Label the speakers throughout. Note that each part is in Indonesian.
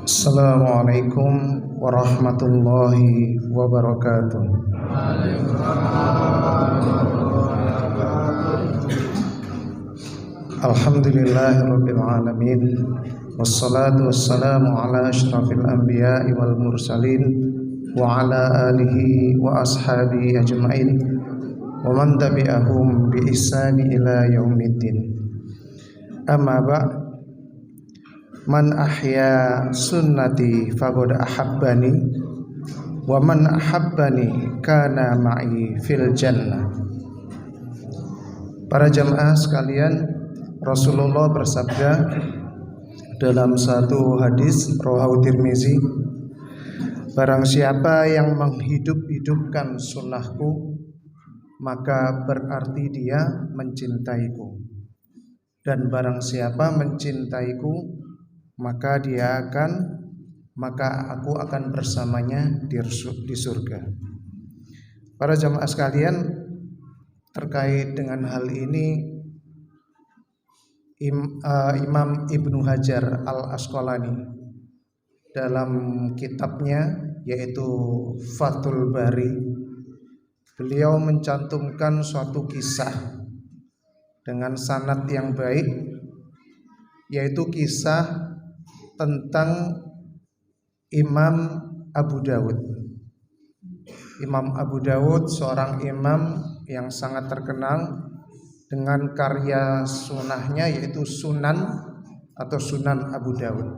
Speaker 1: Assalamualaikum warahmatullahi wabarakatuh. Alhamdulillahirabbil alamin. Wassalatu wassalamu ala asyrafil anbiya'i wal mursalin wa ala alihi wa ashabihi ajmain wa man tabi'ahum bi ihsani ila yaumiddin. Amma ba'd. Man ahya sunnati faqad ahabbani wa man ahabbani kana ma'i fil jannah. Para jamaah sekalian, Rasulullah bersabda dalam satu hadis rawahu Tirmizi, barang siapa yang menghidup-hidupkan sunnahku maka berarti dia mencintaiku, dan barang siapa mencintaiku maka aku akan bersamanya di surga. Para jamaah sekalian, terkait dengan hal ini Imam Ibnu Hajar Al-Asqalani dalam kitabnya yaitu Fathul Bari, beliau mencantumkan suatu kisah dengan sanad yang baik, yaitu kisah tentang Imam Abu Dawud. Imam Abu Dawud seorang imam yang sangat terkenal dengan karya sunnahnya, yaitu Sunan atau Sunan Abu Dawud.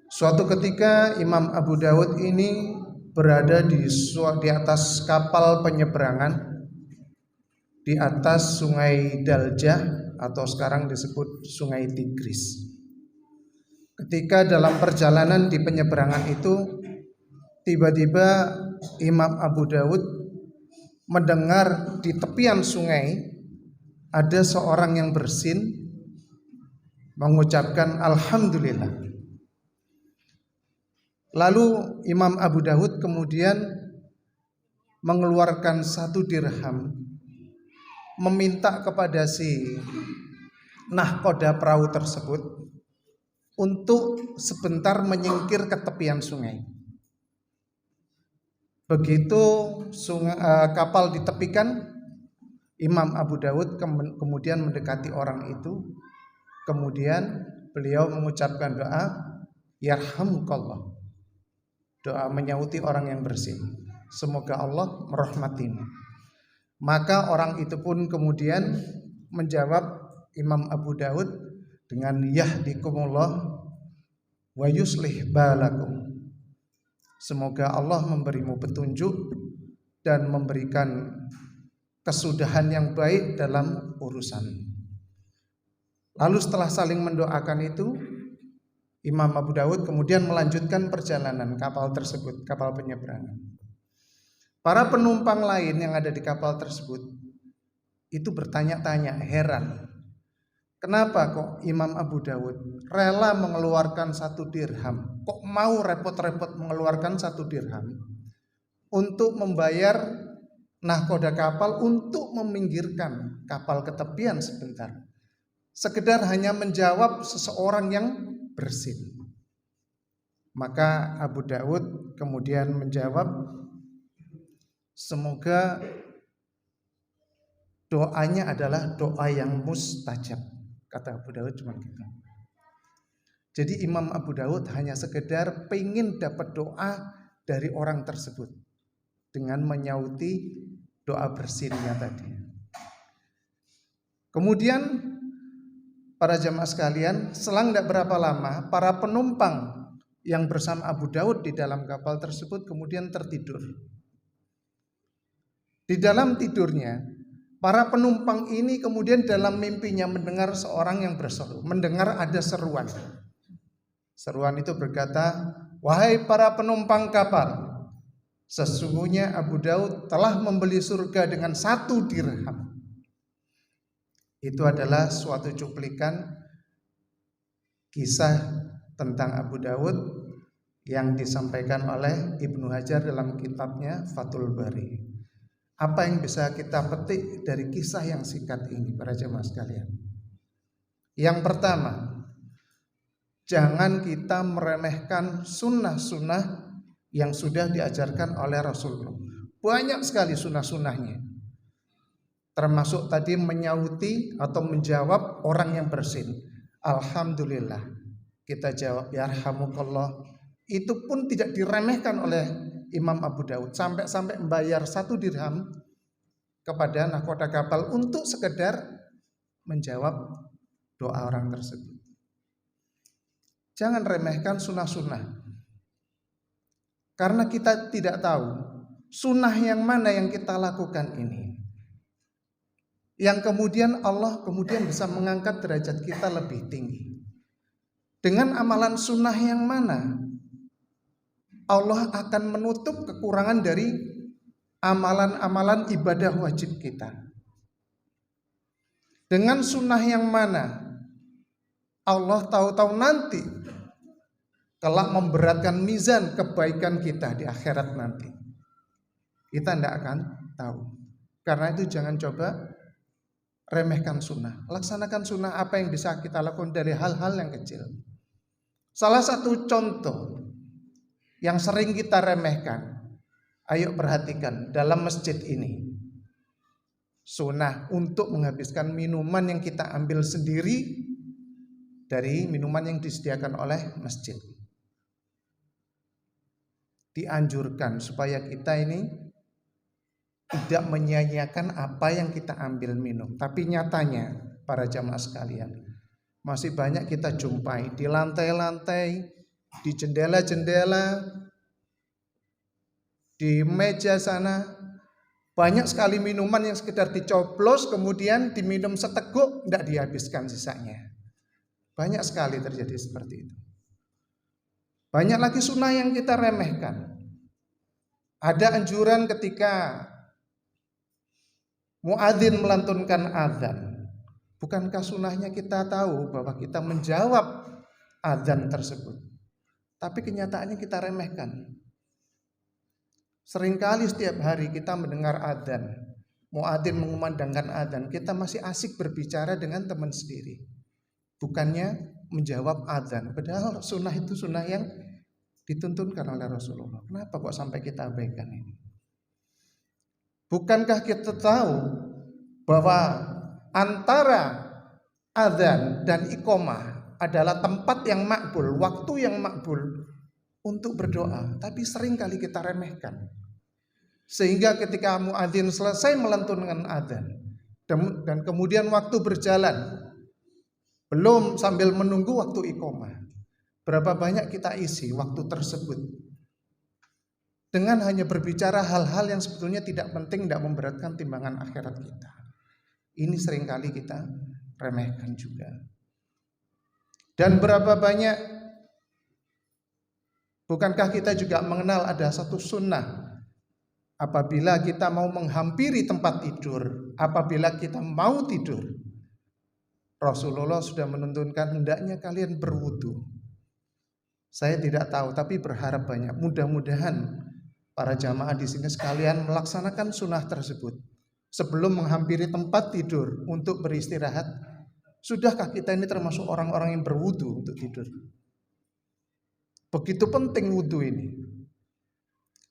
Speaker 1: Suatu ketika Imam Abu Dawud ini berada di atas kapal penyeberangan di atas Sungai Daljah atau sekarang disebut Sungai Tigris. Ketika dalam perjalanan di penyeberangan itu, tiba-tiba Imam Abu Dawud mendengar di tepian sungai ada seorang yang bersin mengucapkan alhamdulillah. Lalu Imam Abu Dawud kemudian mengeluarkan 1 dirham, meminta kepada si nahkoda perahu tersebut untuk sebentar menyingkir ke tepian sungai. Begitu kapal ditepikan, Imam Abu Dawud kemudian mendekati orang itu. Kemudian beliau mengucapkan doa yarhamukallah, doa menyauti orang yang bersin, semoga Allah merahmatimu. Maka orang itu pun kemudian menjawab Imam Abu Dawud dengan yahdikumullah wa yuslih balakum, semoga Allah memberimu petunjuk dan memberikan kesudahan yang baik dalam urusan. Lalu setelah saling mendoakan itu, Imam Abu Dawud kemudian melanjutkan perjalanan kapal tersebut, kapal penyeberangan. Para penumpang lain yang ada di kapal tersebut itu bertanya-tanya, heran, kenapa kok Imam Abu Dawud rela mengeluarkan 1 dirham? Kok mau repot-repot mengeluarkan 1 dirham untuk membayar nahkoda kapal untuk meminggirkan kapal ke tepian sebentar, sekedar hanya menjawab seseorang yang bersin. Maka Abu Dawud kemudian menjawab, semoga doanya adalah doa yang mustajab. Kata Abu Dawud cuma gitu. Jadi Imam Abu Dawud hanya sekedar pengen dapat doa dari orang tersebut dengan menyauti doa bersinnya tadi. Kemudian para jamaah sekalian, selang tidak berapa lama para penumpang yang bersama Abu Dawud di dalam kapal tersebut kemudian tertidur. Di dalam tidurnya, para penumpang ini kemudian dalam mimpinya mendengar seorang yang berseru, mendengar ada seruan. Seruan itu berkata, wahai para penumpang kapal, sesungguhnya Abu Dawud telah membeli surga dengan 1 dirham. Itu adalah suatu cuplikan kisah tentang Abu Dawud yang disampaikan oleh Ibnu Hajar dalam kitabnya Fathul Bari. Apa yang bisa kita petik dari kisah yang singkat ini, para jemaah sekalian? Yang pertama, jangan kita meremehkan sunnah-sunnah yang sudah diajarkan oleh Rasulullah. Banyak sekali sunnah-sunnahnya, termasuk tadi menyauti atau menjawab orang yang bersin. Alhamdulillah, kita jawab yarhamukallah. Itu pun tidak diremehkan oleh Imam Abu Daud, sampai-sampai membayar 1 dirham kepada nahkoda kapal untuk sekedar menjawab doa orang tersebut. Jangan remehkan sunnah-sunnah, karena kita tidak tahu sunnah yang mana yang kita lakukan ini, yang kemudian Allah kemudian bisa mengangkat derajat kita lebih tinggi. Dengan amalan sunnah yang mana Allah akan menutup kekurangan dari amalan-amalan ibadah wajib kita. Dengan sunnah yang mana Allah tahu-tahu nanti kelak memberatkan mizan kebaikan kita di akhirat nanti. Kita tidak akan tahu. Karena itu jangan coba remehkan sunnah. Laksanakan sunnah apa yang bisa kita lakukan dari hal-hal yang kecil. Salah satu contoh yang sering kita remehkan, ayo perhatikan dalam masjid ini. Sunnah untuk menghabiskan minuman yang kita ambil sendiri dari minuman yang disediakan oleh masjid. Dianjurkan supaya kita ini tidak menyia-nyiakan apa yang kita ambil minum. Tapi nyatanya para jamaah sekalian, masih banyak kita jumpai di lantai-lantai, di jendela-jendela, di meja sana, banyak sekali minuman yang sekedar dicoblos kemudian diminum seteguk, tidak dihabiskan sisanya. Banyak sekali terjadi seperti itu. Banyak lagi sunnah yang kita remehkan. Ada anjuran ketika muadzin melantunkan azan. Bukankah sunnahnya kita tahu bahwa kita menjawab azan tersebut? Tapi kenyataannya kita remehkan. Seringkali setiap hari kita mendengar azan, muadzin mengumandangkan azan, kita masih asik berbicara dengan teman sendiri. Bukannya menjawab azan. Padahal sunnah itu sunnah yang dituntunkan oleh Rasulullah. Kenapa kok sampai kita abaikan ini? Bukankah kita tahu bahwa antara azan dan iqamah adalah tempat yang makbul, waktu yang makbul untuk berdoa, tapi sering kali kita remehkan. Sehingga ketika muadzin selesai melantunkan azan dan kemudian waktu berjalan, belum sambil menunggu waktu iqamah, berapa banyak kita isi waktu tersebut dengan hanya berbicara hal-hal yang sebetulnya tidak penting, tidak memberatkan timbangan akhirat kita. Ini seringkali kita remehkan juga. Dan berapa banyak, bukankah kita juga mengenal ada satu sunnah, apabila kita mau menghampiri tempat tidur, apabila kita mau tidur, Rasulullah sudah menuntunkan hendaknya kalian berwudu. Saya tidak tahu, tapi berharap banyak. Mudah-mudahan para jamaah di sini sekalian melaksanakan sunnah tersebut sebelum menghampiri tempat tidur untuk beristirahat. Sudahkah kita ini termasuk orang-orang yang berwudu untuk tidur? Begitu penting wudu ini.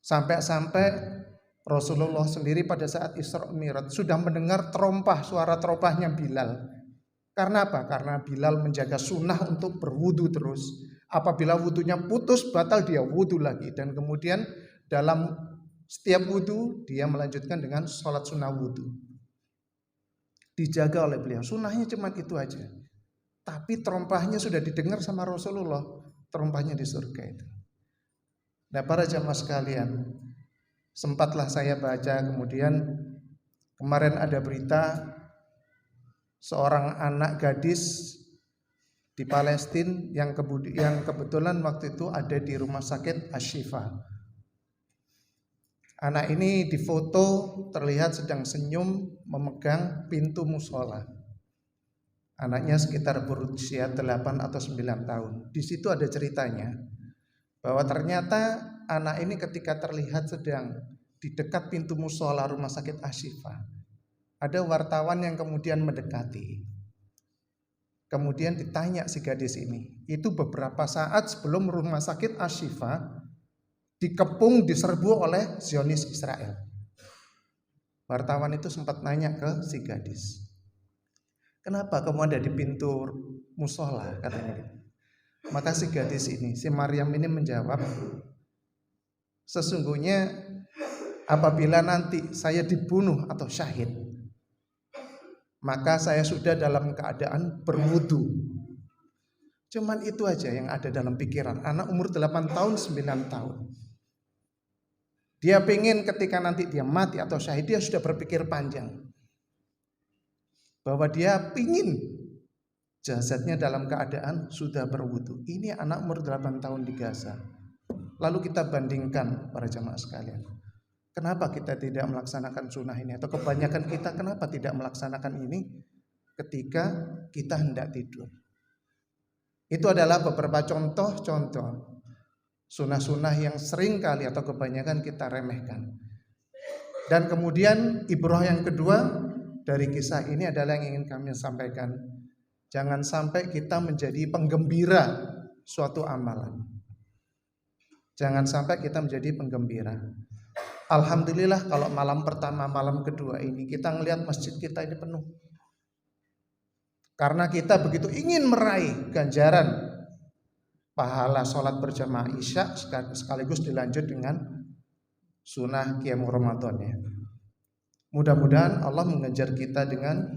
Speaker 1: Sampai-sampai Rasulullah sendiri pada saat Isra Mi'raj sudah mendengar suara terompahnya Bilal. Karena apa? Karena Bilal menjaga sunnah untuk berwudu terus. Apabila wudunya putus, batal dia wudu lagi. Dan kemudian dalam setiap wudu dia melanjutkan dengan sholat sunnah wudu. Dijaga oleh beliau. Sunnahnya cuma itu aja. Tapi terompahnya sudah didengar sama Rasulullah. Terompahnya di surga itu. Nah para jamaah sekalian, sempatlah saya baca kemudian kemarin ada berita seorang anak gadis di Palestina yang kebetulan waktu itu ada di rumah sakit Asy-Syifa. Anak ini difoto terlihat sedang senyum memegang pintu musola. Anaknya sekitar berusia 8 atau 9 tahun. Di situ ada ceritanya bahwa ternyata anak ini ketika terlihat sedang di dekat pintu musola rumah sakit Asy-Syifa, ada wartawan yang kemudian mendekati. Kemudian ditanya si gadis ini. Itu beberapa saat sebelum rumah sakit Asy-Syifa dikepung, diserbu oleh Zionis Israel. Wartawan itu sempat nanya ke si gadis, kenapa kamu ada di pintu musola, katanya gitu. Maka si gadis ini, si Maryam ini menjawab, sesungguhnya apabila nanti saya dibunuh atau syahid, maka saya sudah dalam keadaan berwudu. Cuman itu aja yang ada dalam pikiran anak umur 8 tahun, 9 tahun. Dia pengen ketika nanti dia mati atau syahid, dia sudah berpikir panjang. Bahwa dia pingin jasadnya dalam keadaan sudah berwudu. Ini anak umur 8 tahun di Gaza. Lalu kita bandingkan para jamaah sekalian. Kenapa kita tidak melaksanakan sunnah ini? Atau kebanyakan kita kenapa tidak melaksanakan ini ketika kita hendak tidur? Itu adalah beberapa contoh-contoh sunnah-sunnah yang sering kali atau kebanyakan kita remehkan. Dan kemudian ibrah yang kedua dari kisah ini adalah yang ingin kami sampaikan. Jangan sampai kita menjadi penggembira suatu amalan. Jangan sampai kita menjadi penggembira. Alhamdulillah kalau malam pertama, malam kedua ini kita ngelihat masjid kita ini penuh. Karena kita begitu ingin meraih ganjaran pahala sholat berjamaah Isya sekaligus dilanjut dengan sunnah qiyam Ramadannya. Mudah-mudahan Allah mengejar kita dengan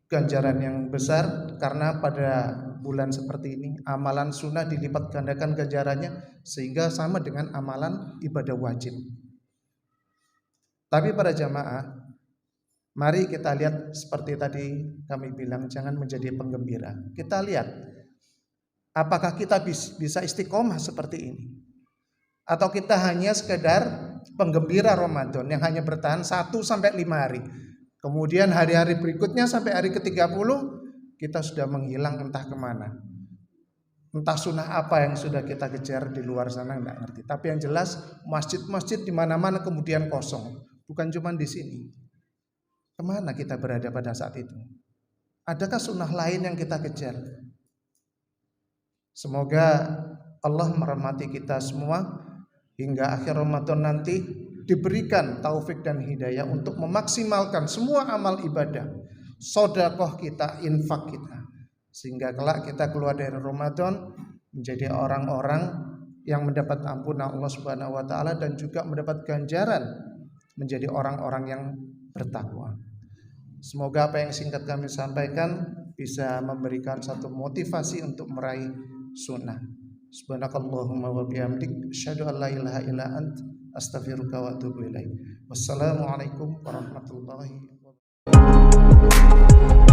Speaker 1: ganjaran yang besar, karena pada bulan seperti ini amalan sunnah dilipat gandakan ganjarannya sehingga sama dengan amalan ibadah wajib. Tapi para jamaah, mari kita lihat seperti tadi kami bilang, jangan menjadi penggembira. Kita lihat apakah kita bisa istiqomah seperti ini, atau kita hanya sekedar penggembira Ramadan yang hanya bertahan 1-5 hari. Kemudian hari-hari berikutnya sampai hari ke-30 kita sudah menghilang entah kemana. Entah sunnah apa yang sudah kita kejar di luar sana, enggak ngerti. Tapi yang jelas masjid-masjid di mana-mana kemudian kosong. Bukan cuma di sini. Kemana kita berada pada saat itu? Adakah sunnah lain yang kita kejar? Semoga Allah merahmati kita semua hingga akhir Ramadan nanti diberikan taufik dan hidayah untuk memaksimalkan semua amal ibadah, sedekah kita, infak kita, sehingga kelak kita keluar dari Ramadan menjadi orang-orang yang mendapat ampunan Allah Subhanahu wa taala dan juga mendapat ganjaran menjadi orang-orang yang bertakwa. Semoga apa yang singkat kami sampaikan bisa memberikan satu motivasi untuk meraih sunnah. Subhanakallahumma wa bihamdik, asyhadu an la ilaha illa ant, astaghfiruka wa atubu ilaik. Wassalamualaikum warahmatullahi wabarakatuh.